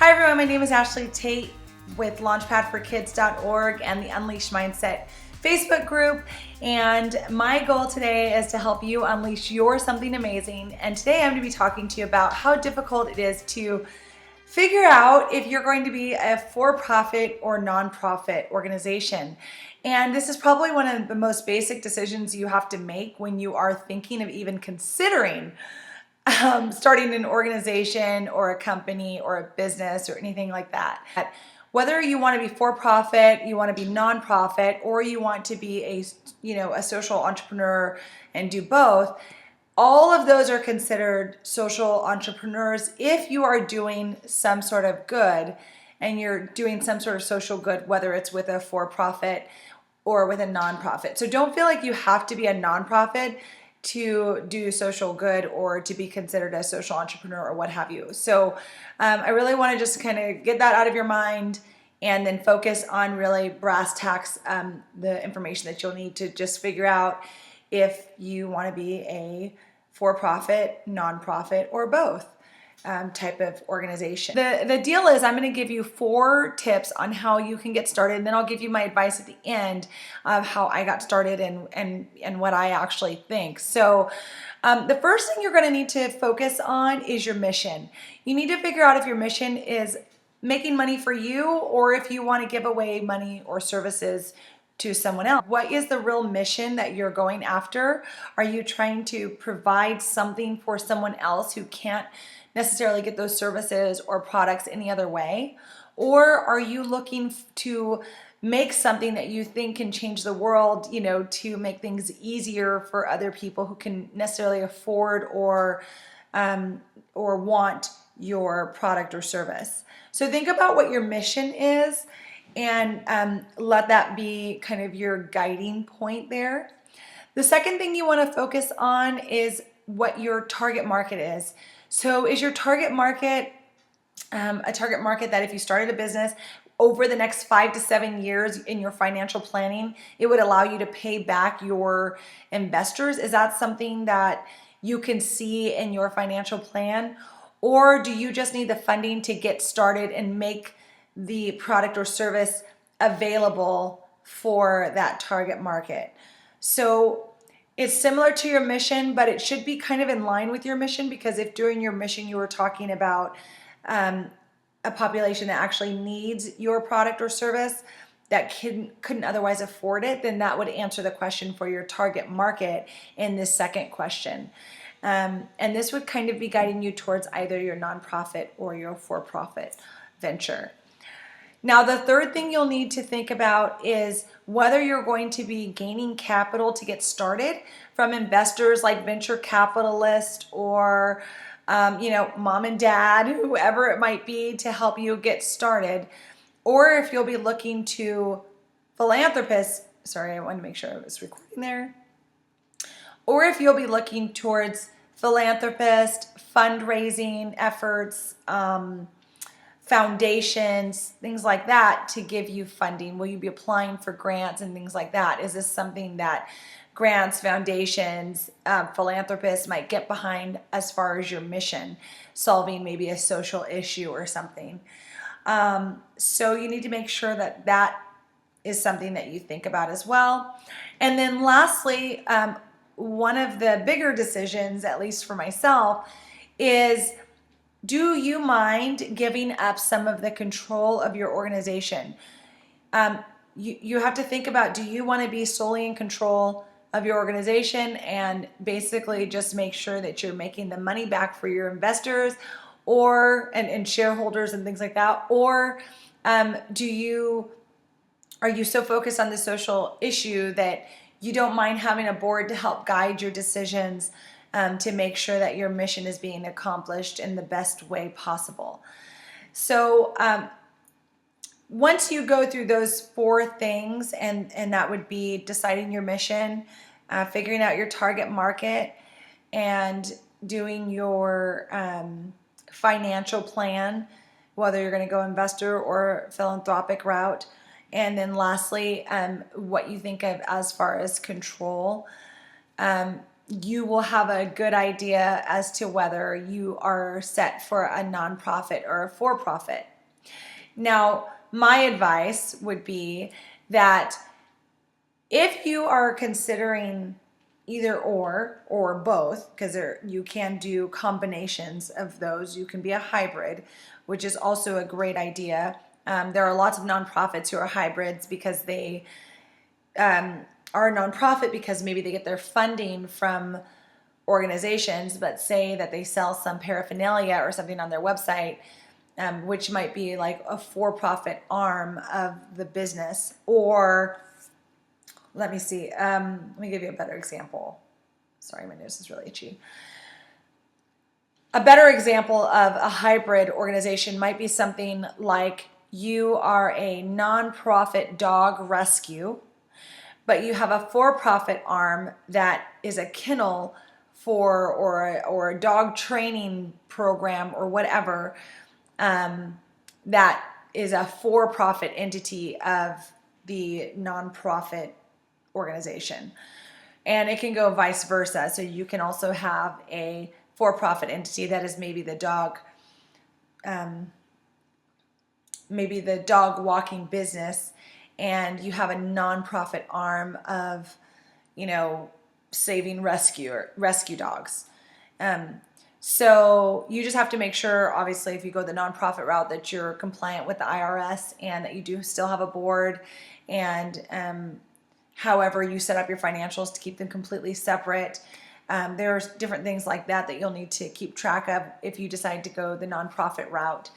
Hi everyone, my name is Ashlee Tate with launchpadforkids.org and the Unleash Mindset Facebook group. And my goal today is to help you unleash your something amazing. And today I'm going to be talking to you about how difficult it is to figure out if you're going to be a for-profit or nonprofit organization. And this is probably one of the most basic decisions you have to make when you are thinking of even considering starting an organization or a company or a business or anything like that. Whether you want to be for-profit, you want to be nonprofit, or you want to be a social entrepreneur and do both, all of those are considered social entrepreneurs if you are doing some sort of good and you're doing some sort of social good, whether it's with a for-profit or with a nonprofit. So don't feel like you have to be a nonprofit to do social good or to be considered a social entrepreneur or what have you. So I really want to just kind of get that out of your mind and then focus on really brass tacks, the information that you'll need to just figure out if you want to be a for-profit, nonprofit, or both type of organization. The deal is I'm going to give you 4 tips on how you can get started, and then I'll give you my advice at the end of how I got started and what I actually think. So the first thing you're going to need to focus on is your mission. You need to figure out if your mission is making money for you or if you want to give away money or services to someone else. What is the real mission that you're going after? Are you trying to provide something for someone else who can't necessarily get those services or products any other way? Or are you looking to make something that you think can change the world, to make things easier for other people who can necessarily afford or want your product or service? So think about what your mission is and let that be kind of your guiding point there. The second thing you want to focus on is what your target market is. So is your target market a target market that if you started a business over the next 5 to 7 years in your financial planning, it would allow you to pay back your investors? Is that something that you can see in your financial plan? Or do you just need the funding to get started and make the product or service available for that target market? So it's similar to your mission, but it should be kind of in line with your mission, because if during your mission you were talking about a population that actually needs your product or service that couldn't otherwise afford it, then that would answer the question for your target market in this second question. And this would kind of be guiding you towards either your nonprofit or your for-profit venture. Now, the third thing you'll need to think about is whether you're going to be gaining capital to get started from investors like venture capitalists or mom and dad, whoever it might be, to help you get started, or if you'll be looking to philanthropists. Sorry, I wanted to make sure I was recording there. Or if you'll be looking towards philanthropists, fundraising efforts, foundations, things like that to give you funding. Will you be applying for grants and things like that? Is this something that grants, foundations, philanthropists might get behind as far as your mission, solving maybe a social issue or something? So you need to make sure that that is something that you think about as well. And then lastly, one of the bigger decisions, at least for myself, is, do you mind giving up some of the control of your organization? You have to think about, do you want to be solely in control of your organization and basically just make sure that you're making the money back for your investors and shareholders and things like that? Or are you so focused on the social issue that you don't mind having a board to help guide your decisions to make sure that your mission is being accomplished in the best way possible? So once you go through those 4 things, and that would be deciding your mission, figuring out your target market, and doing your financial plan, whether you're going to go investor or philanthropic route, and then lastly, what you think of as far as control, you will have a good idea as to whether you are set for a nonprofit or a for-profit Now, my advice would be that if you are considering either or both, because you can do combinations of those, you can be a hybrid, which is also a great idea. There are lots of nonprofits who are hybrids because they are a nonprofit because maybe they get their funding from organizations, but say that they sell some paraphernalia or something on their website, which might be like a for-profit arm of the business. Or let me see, let me give you a better example. Sorry, my nose is really itchy. A better example of a hybrid organization might be something like you are a nonprofit dog rescue, but you have a for-profit arm that is a kennel for or a dog training program or whatever, that is a for-profit entity of the nonprofit organization. And it can go vice versa. So you can also have a for-profit entity that is maybe the dog walking business, and you have a nonprofit arm of, saving rescue dogs. So you just have to make sure, obviously, if you go the nonprofit route, that you're compliant with the IRS and that you do still have a board, and however you set up your financials to keep them completely separate. There's different things like that you'll need to keep track of if you decide to go the nonprofit route.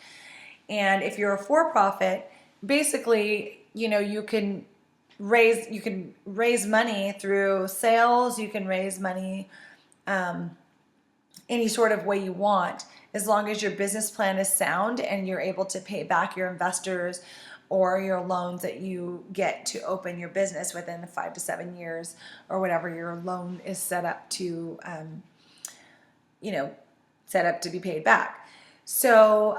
And if you're a for-profit, basically, you can raise money through sales. You can raise money any sort of way you want, as long as your business plan is sound and you're able to pay back your investors or your loans that you get to open your business within 5 to 7 years, or whatever your loan is set up to be paid back. So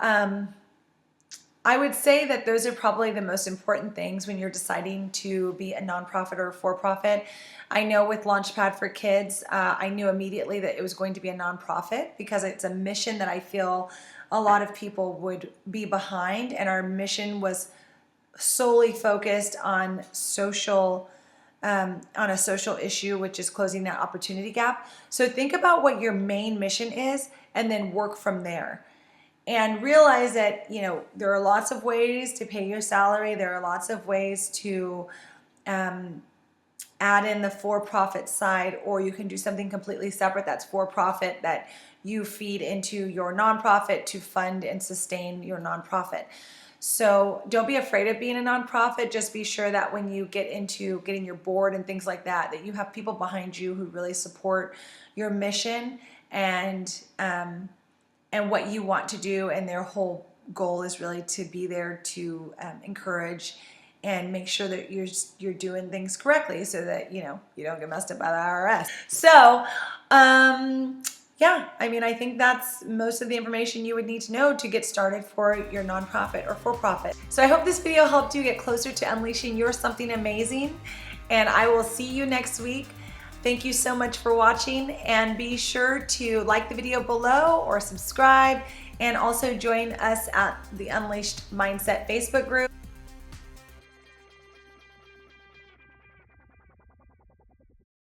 I would say that those are probably the most important things when you're deciding to be a nonprofit or a for-profit. I know with Launchpad for Kids, I knew immediately that it was going to be a nonprofit because it's a mission that I feel a lot of people would be behind, and our mission was solely focused on a social issue, which is closing that opportunity gap. So think about what your main mission is and then work from there. And realize that, there are lots of ways to pay your salary. There are lots of ways to add in the for-profit side, or you can do something completely separate that's for-profit that you feed into your nonprofit to fund and sustain your nonprofit. So don't be afraid of being a nonprofit. Just be sure that when you get into getting your board and things like that, that you have people behind you who really support your mission and what you want to do, and their whole goal is really to be there to encourage and make sure that you're doing things correctly, so that you don't get messed up by the IRS. So I think that's most of the information you would need to know to get started for your nonprofit or for-profit. So I hope this video helped you get closer to unleashing your something amazing, and I will see you next week. Thank you so much for watching, and be sure to like the video below or subscribe, and also join us at the Unleashed Mindset Facebook group.